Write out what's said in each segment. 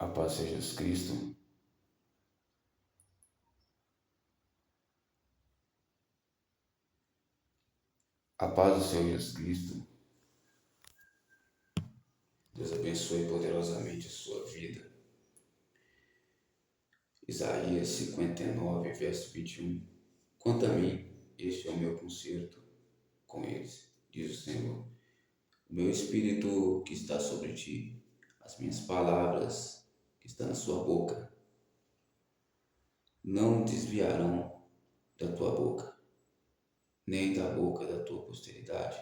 paz do Senhor Jesus Cristo. A paz do Senhor Jesus Cristo. Deus abençoe poderosamente a sua vida. Isaías 59, verso 21. Quanto a mim, este é o meu concerto com eles, diz o Senhor. O meu espírito que está sobre ti, as minhas palavras que estão na sua boca, não desviarão da tua boca, nem da boca da tua posteridade,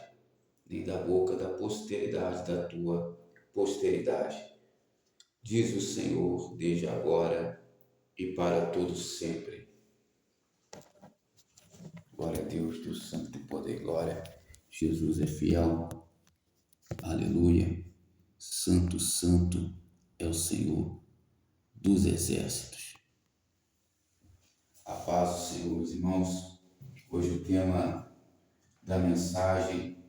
nem da boca da posteridade da tua posteridade, diz o Senhor, desde agora e para todos sempre. Glória a Deus, Deus Santo de poder e glória. Jesus é fiel. Aleluia. Santo, santo é o Senhor dos exércitos. A paz do Senhor, meus irmãos. Hoje o tema da mensagem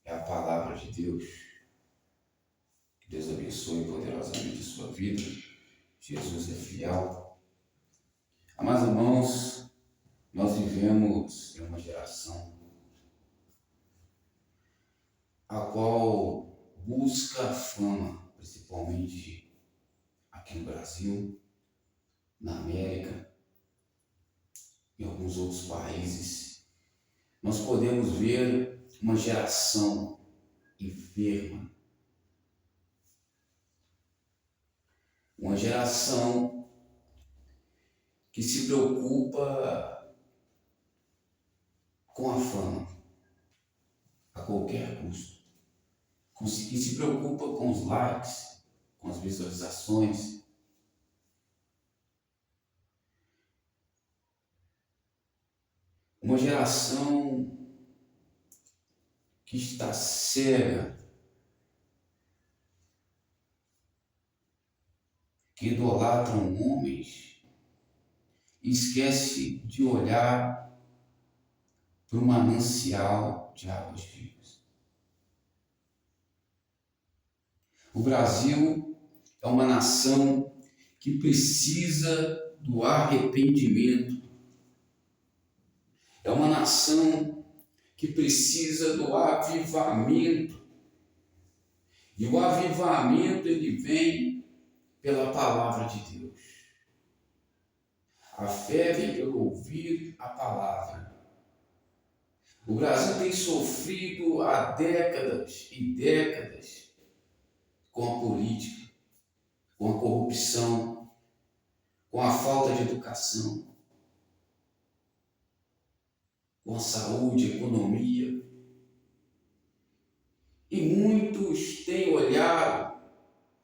é a palavra de Deus. Que Deus abençoe poderosamente a sua vida. Jesus é fiel. Amados irmãos, nós vivemos em uma geração a qual busca a fama, principalmente aqui no Brasil, na América, em alguns outros países. Nós podemos ver uma geração enferma, uma geração que se preocupa com a fama a qualquer custo, que se preocupa com os likes, com as visualizações. Uma geração que está cega, que idolatram homens e esquece de olhar para o manancial de águas vivas. O Brasil é uma nação que precisa do arrependimento. É uma nação que precisa do avivamento. E o avivamento, ele vem pela palavra de Deus. A fé vem pelo ouvir a palavra. O Brasil tem sofrido há décadas e décadas com a política, com a corrupção, com a falta de educação, com a saúde, economia. E muitos têm olhado,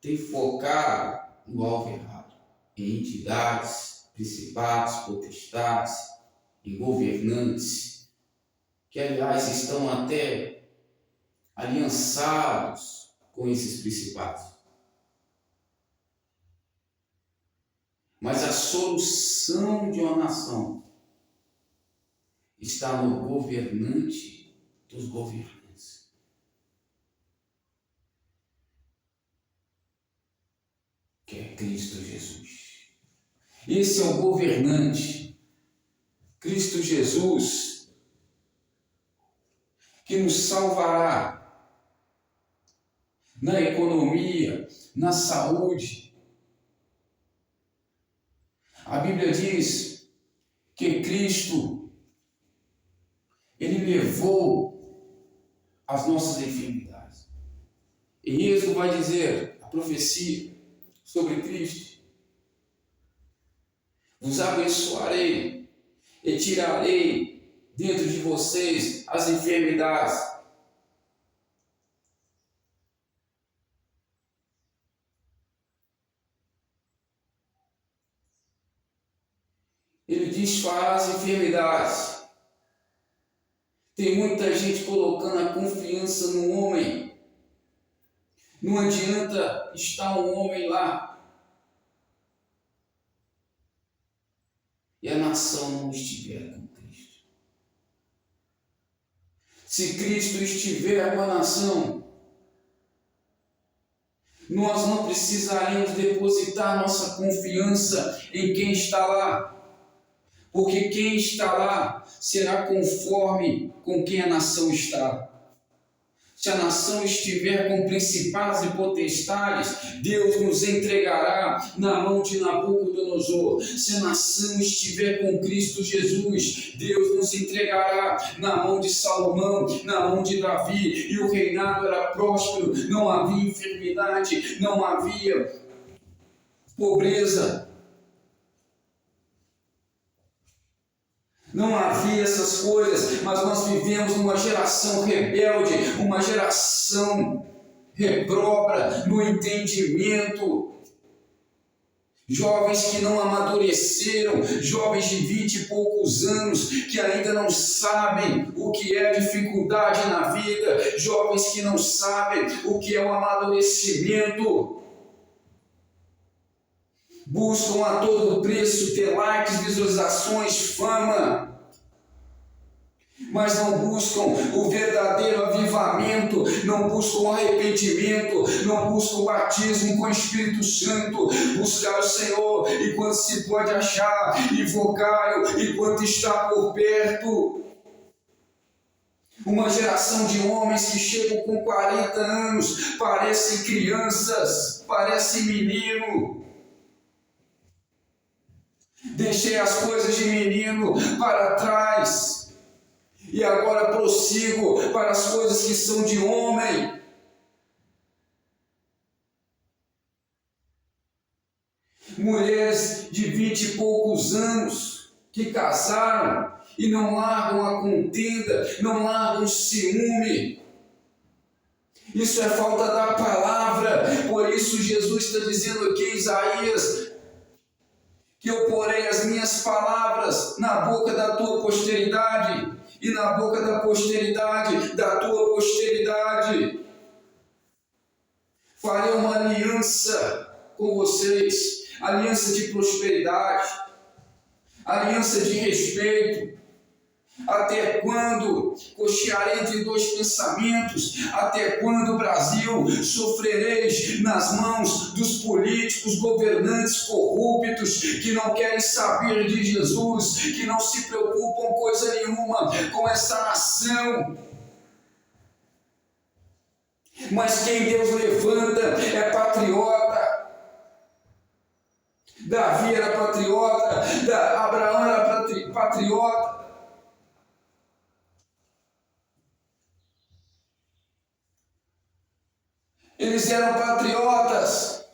têm focado no alvo errado, em entidades, principados, potestades, em governantes, que aliás estão até aliançados com esses principados. Mas a solução de uma nação está no governante dos governantes. Que é Cristo Jesus. Esse é o governante, Cristo Jesus, que nos salvará na economia, na saúde. A Bíblia diz que Cristo, ele levou as nossas enfermidades. E Êxodo vai dizer, a profecia sobre Cristo: vos abençoarei e tirarei dentro de vocês as enfermidades. Ele desfará as enfermidades. Tem muita gente colocando a confiança no homem. Não adianta estar um homem lá e a nação não estiver com Cristo. Se Cristo estiver com a nação, Nós não precisaremos depositar nossa confiança em quem está lá, porque quem está lá será conforme com quem a nação está. Se a nação estiver com principados e potestades, Deus nos entregará na mão de Nabucodonosor. Se a nação estiver com Cristo Jesus, Deus nos entregará na mão de Salomão, na mão de Davi. E o reinado era próspero, não havia enfermidade, não havia pobreza. Não havia essas coisas, mas nós vivemos numa geração rebelde, uma geração reprobra no entendimento. Jovens que não amadureceram, jovens de 20 e poucos anos que ainda não sabem o que é dificuldade na vida, jovens que não sabem o que é o amadurecimento. Buscam a todo preço ter likes, visualizações, fama, mas não buscam o verdadeiro avivamento, não buscam arrependimento, não buscam batismo com o Espírito Santo, buscar o Senhor enquanto se pode achar, invocar-o enquanto está por perto. Uma geração de homens que chegam com 40 anos, parecem crianças, parecem menino. Deixei as coisas de menino para trás e agora prossigo para as coisas que são de homem. Mulheres de 20 e poucos anos que casaram e não largam a contenda, não largam o ciúme. Isso é falta da palavra. Por isso Jesus está dizendo aqui em Isaías que eu porei as minhas palavras na boca da tua posteridade e na boca da posteridade da tua posteridade. Farei uma aliança com vocês, aliança de prosperidade, aliança de respeito. Até quando cochearei entre dois pensamentos? Até quando, Brasil, sofrereis nas mãos dos políticos, governantes corruptos que não querem saber de Jesus, que não se preocupam coisa nenhuma com essa nação? Mas quem Deus levanta é patriota. Davi era patriota, Abraão era patriota. Eles eram patriotas.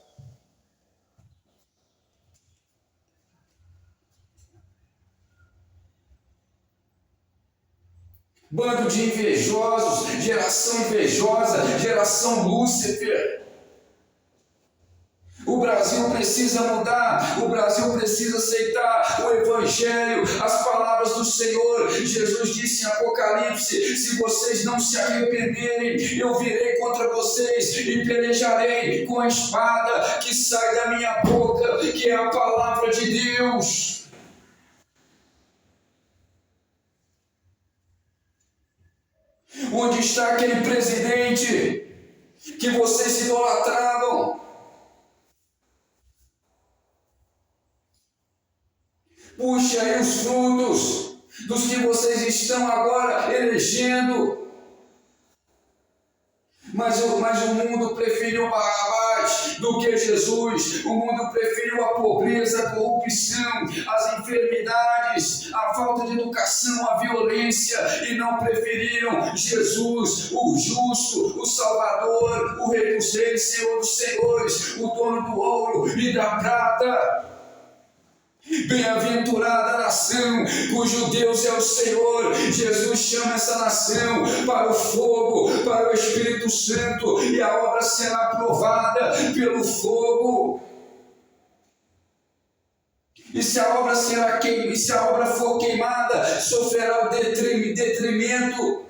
Bando de invejosos, geração invejosa, geração Lúcifer. O Brasil precisa mudar, o Brasil precisa aceitar o Evangelho, as palavras do Senhor. Jesus disse em Apocalipse: se vocês não se arrependerem, eu virei contra vocês e pelejarei com a espada que sai da minha boca, que é a palavra de Deus. Onde está aquele presidente que vocês idolatravam? Puxe aí os frutos dos que vocês estão agora elegendo. Mas o mundo preferiu Barrabás do que Jesus. O mundo preferiu a pobreza, a corrupção, as enfermidades, a falta de educação, a violência, e não preferiram Jesus, o justo, o Salvador, o Rei dos Reis, Senhor dos Senhores, o dono do ouro e da prata. Bem-aventurada a nação cujo Deus é o Senhor. Jesus chama essa nação para o fogo, para o Espírito Santo, e a obra será aprovada pelo fogo. E se a obra for queimada, sofrerá o detrimento.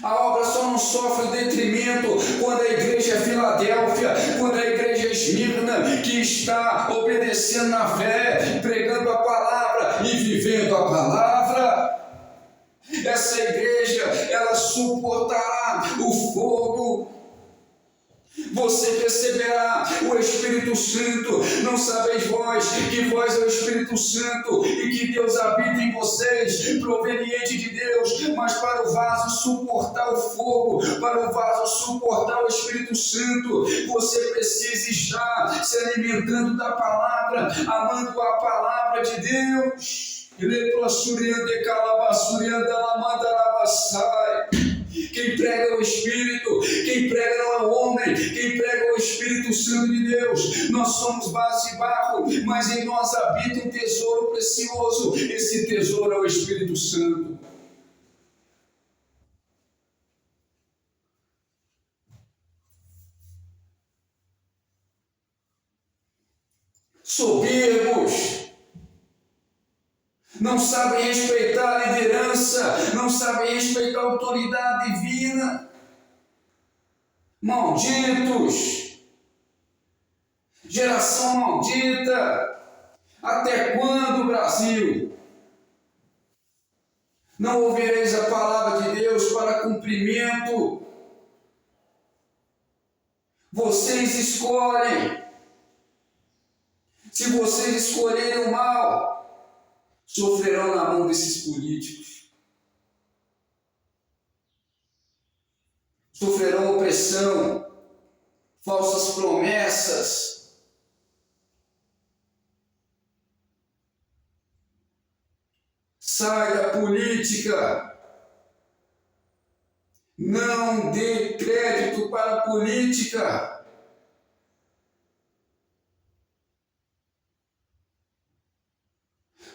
A obra só não sofre o detrimento quando a igreja é Filadélfia, quando a igreja é Esmirna, que está obedecendo na fé, pregando a palavra e vivendo a palavra. Essa igreja, ela suportará o fogo. Você receberá o Espírito Santo. Não sabeis vós que vós é o Espírito Santo e que Deus habita em vocês, proveniente de Deus, mas para o vaso suportar o fogo, para o vaso suportar o Espírito Santo, você precisa estar se alimentando da palavra, amando a palavra de Deus. Quem prega é o Espírito, quem prega não é o homem, quem prega é o Espírito Santo de Deus. Nós somos vasos de barro, mas em nós habita um tesouro precioso. Esse tesouro é o Espírito Santo. Soberbos, não sabem respeitar a liderança, não sabem respeitar a autoridade divina. Malditos, geração maldita, até quando, Brasil? Não ouvireis a palavra de Deus para cumprimento? Vocês escolhem. Se vocês escolherem o mal, sofrerão na mão desses políticos. Sofrerão opressão, falsas promessas. Sai da política. Não dê crédito para a política.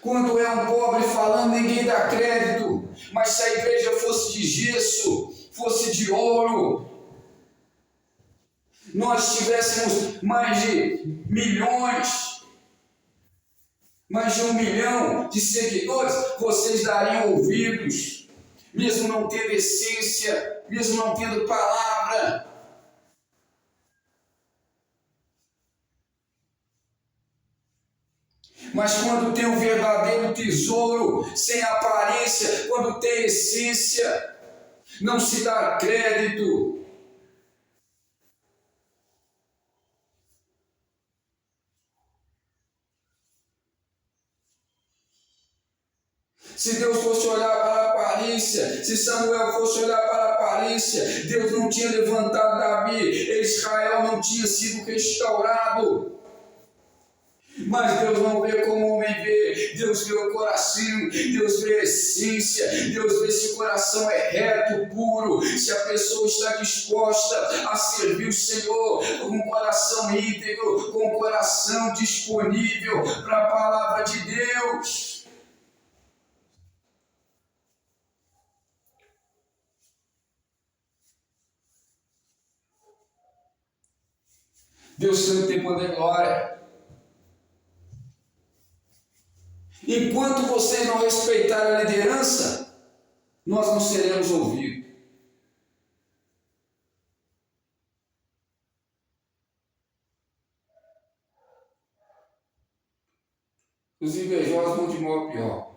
Quando é um pobre falando, ninguém dá crédito. Mas se a igreja fosse de gesso, fosse de ouro, nós tivéssemos mais de milhões, mais de 1 milhão de seguidores, vocês dariam ouvidos, mesmo não tendo essência, mesmo não tendo palavra. Mas quando tem um verdadeiro tesouro, sem aparência, quando tem essência, não se dá crédito. Se Deus fosse olhar para a aparência, se Samuel fosse olhar para a aparência, Deus não tinha levantado Davi, Israel não tinha sido restaurado. Mas Deus não vê como o homem vê, Deus vê o coração, Deus vê a essência, Deus vê se o coração é reto, puro, se a pessoa está disposta a servir o Senhor com um coração íntegro, com um coração disponível para a palavra de Deus. Deus Santo tem poder e glória. Enquanto vocês não respeitarem a liderança, nós não seremos ouvidos. Os invejosos vão de mal a pior.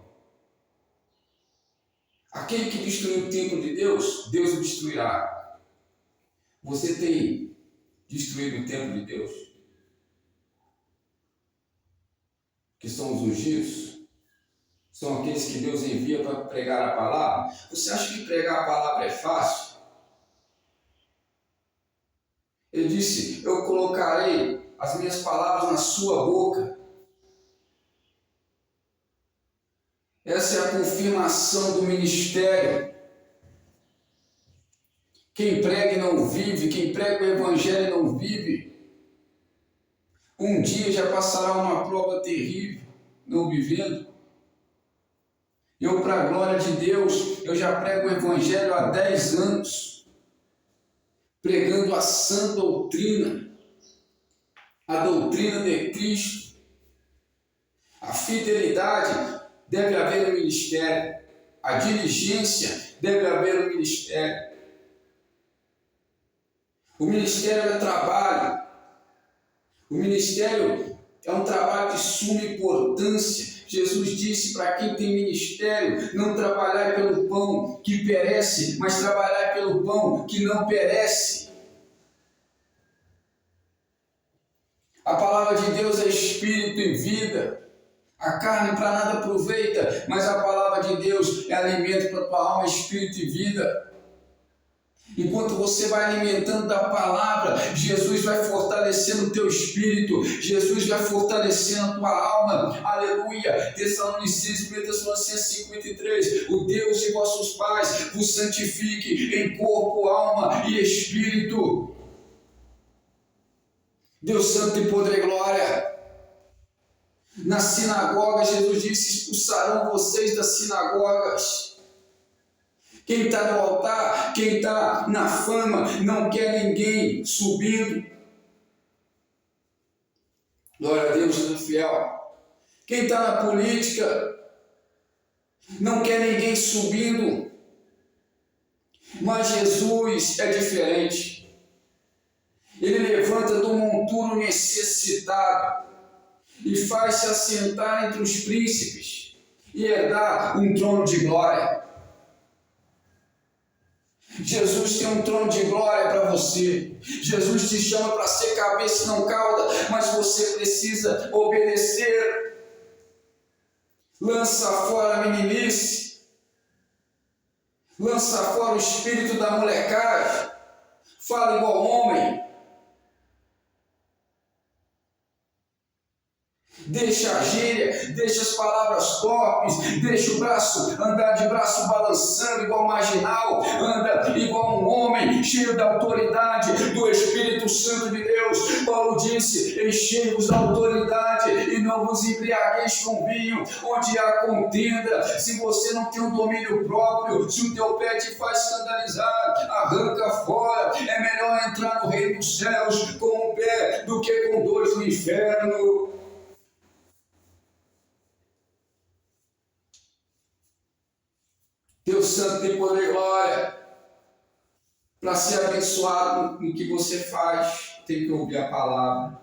Aquele que destruiu o templo de Deus, Deus o destruirá. Você tem destruído o templo de Deus? Que são os ungidos? São aqueles que Deus envia para pregar a palavra? Você acha que pregar a palavra é fácil? Ele disse, eu colocarei as minhas palavras na sua boca. Essa é a confirmação do ministério. Quem prega e não vive, quem prega o evangelho e não vive, um dia já passará uma prova terrível, não vivendo. Eu, para a glória de Deus, eu já prego o evangelho há 10 anos, pregando a sã doutrina, a doutrina de Cristo. A fidelidade deve haver no ministério, a diligência deve haver no ministério. O ministério é trabalho, o ministério é um trabalho de suma importância. Jesus disse para quem tem ministério, não trabalhar pelo pão que perece, mas trabalhar pelo pão que não perece. A palavra de Deus é espírito e vida. A carne para nada aproveita, mas a palavra de Deus é alimento para a tua alma, espírito e vida. Enquanto você vai alimentando da palavra, Jesus vai fortalecendo o teu espírito, Jesus vai fortalecendo a tua alma. Aleluia! Tessalonicenses 5:23. O Deus de vossos pais vos santifique em corpo, alma e espírito. Deus santo e poder e glória. Na sinagoga, Jesus disse: expulsarão vocês das sinagogas. Quem está no altar, quem está na fama, não quer ninguém subindo. Glória a Deus, Jesus fiel. Quem está na política, não quer ninguém subindo. Mas Jesus é diferente. Ele levanta do monturo necessitado e faz-se assentar entre os príncipes e herdar um trono de glória. Jesus tem um trono de glória para você. Jesus te chama para ser cabeça e não cauda, mas você precisa obedecer. Lança fora a meninice. Lança fora o espírito da molecagem. Fala igual homem. Deixa a gíria, deixa as palavras torpes, deixa o braço, andar de braço balançando igual marginal, anda igual um homem, cheio da autoridade do Espírito Santo de Deus. Paulo disse: enchei-vos da autoridade e não vos embriagueis com vinho, onde há contenda. Se você não tem um domínio próprio, se o teu pé te faz escandalizar, arranca fora. É melhor entrar no reino dos céus com um pé do que com dois no inferno. Deus santo tem poder e glória. Para ser abençoado no que você faz, tem que ouvir a palavra.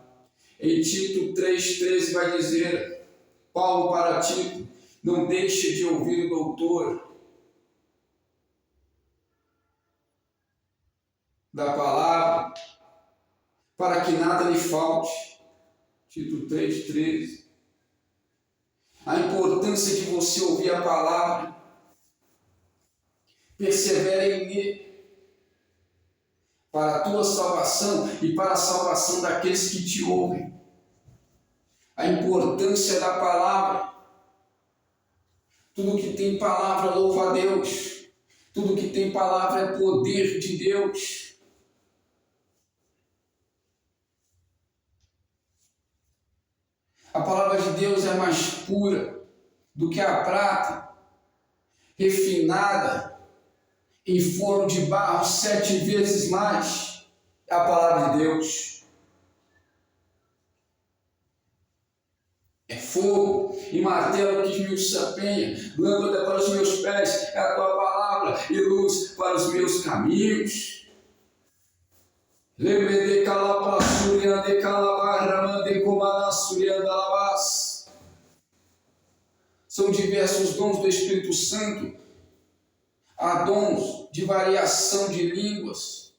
Em Tito 3,13 vai dizer, Paulo para Tito: não deixe de ouvir o doutor da palavra, para que nada lhe falte. Tito 3,13. A importância de você ouvir a palavra. Persevere nele, para a tua salvação e para a salvação daqueles que te ouvem. A importância da palavra. Tudo que tem palavra louva a Deus. Tudo que tem palavra é poder de Deus. A palavra de Deus é mais pura do que a prata, refinada em forno de barro 7 vezes mais. É a palavra de Deus. É fogo e martelo que me sapenha, lâmpada para os meus pés, é a tua palavra e luz para os meus caminhos. Lembre de calapassuria de calabarra de comanassuria da lavas. São diversos dons do Espírito Santo. Há dons de variação de línguas,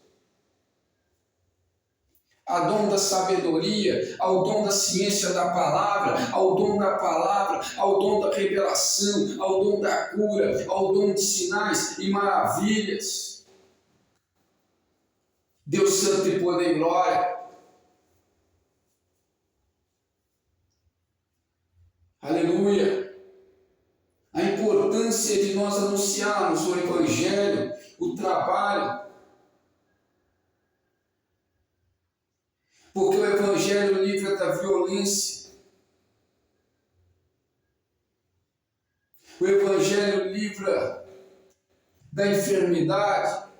há dom da sabedoria, há o dom da ciência da palavra, há o dom da palavra, há o dom da revelação, há o dom da cura, há o dom de sinais e maravilhas. Deus santo e poder e glória. Aleluia. A importância de nós anunciarmos o Evangelho, o trabalho. Porque o Evangelho livra da violência. O Evangelho livra da enfermidade.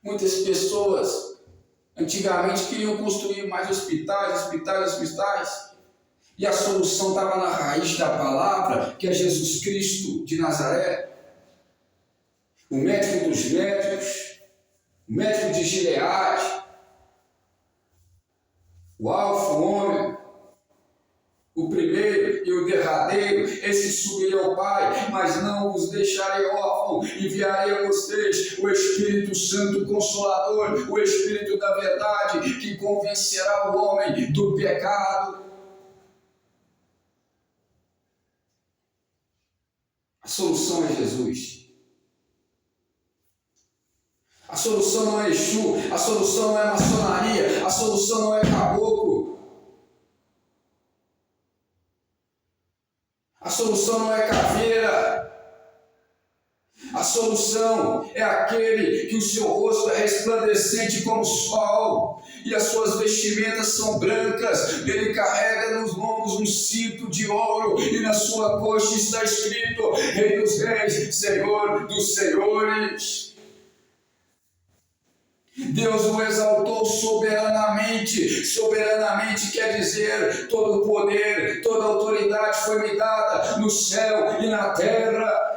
Muitas pessoas antigamente queriam construir mais hospitais. E a solução estava na raiz da palavra, que é Jesus Cristo de Nazaré. O médico dos médicos, o médico de Gileade, o Alfa, o Ômega, o primeiro e o derradeiro, esse subirei ao Pai, mas não vos deixarei órfão, enviarei a vocês o Espírito Santo Consolador, o Espírito da verdade, que convencerá o homem do pecado. A solução é Jesus. A solução não é Exu, a solução não é maçonaria, a solução não é caboclo. A solução não é caveira. A solução é aquele que o seu rosto é resplandecente como o sol e as suas vestimentas são brancas. Ele carrega nos lombos um cinto de ouro e na sua coxa está escrito: Rei dos Reis, Senhor dos Senhores. Deus o exaltou soberanamente. Soberanamente quer dizer todo o poder, toda a autoridade foi me dada no céu e na terra.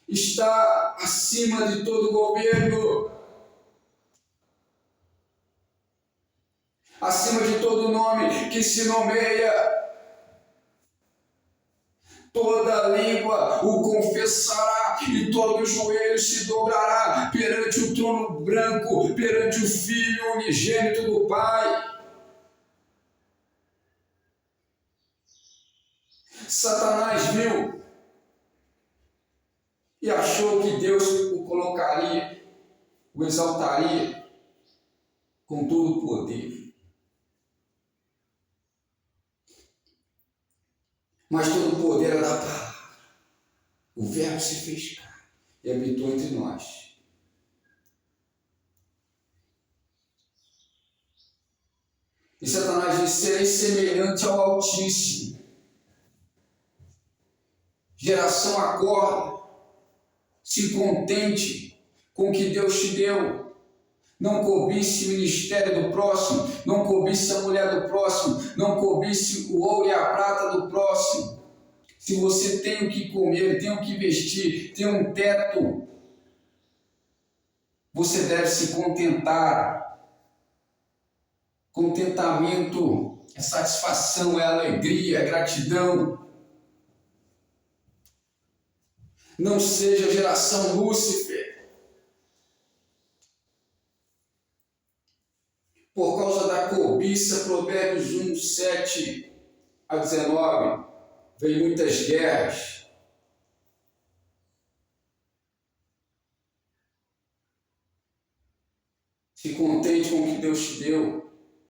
Está acima de todo governo, acima de todo nome que se nomeia. Toda língua o confessará e todo joelho se dobrará perante o trono branco, perante o Filho unigênito do Pai. Satanás viu e achou que Deus o colocaria, o exaltaria com todo o poder. Mas todo o poder é da palavra. O Verbo se fez carne e habitou entre nós. E Satanás disse: serei semelhante ao Altíssimo. Geração, acorda, se contente com o que Deus te deu. Não cobice o ministério do próximo, não cobice a mulher do próximo, não cobice o ouro e a prata do próximo. Se você tem o que comer, tem o que vestir, tem um teto, você deve se contentar. Contentamento é satisfação, é alegria, é gratidão. Não seja geração Lúcifer. Por causa da cobiça, Provérbios 1, 7 a 19, vem muitas guerras. Se contente com o que Deus te deu.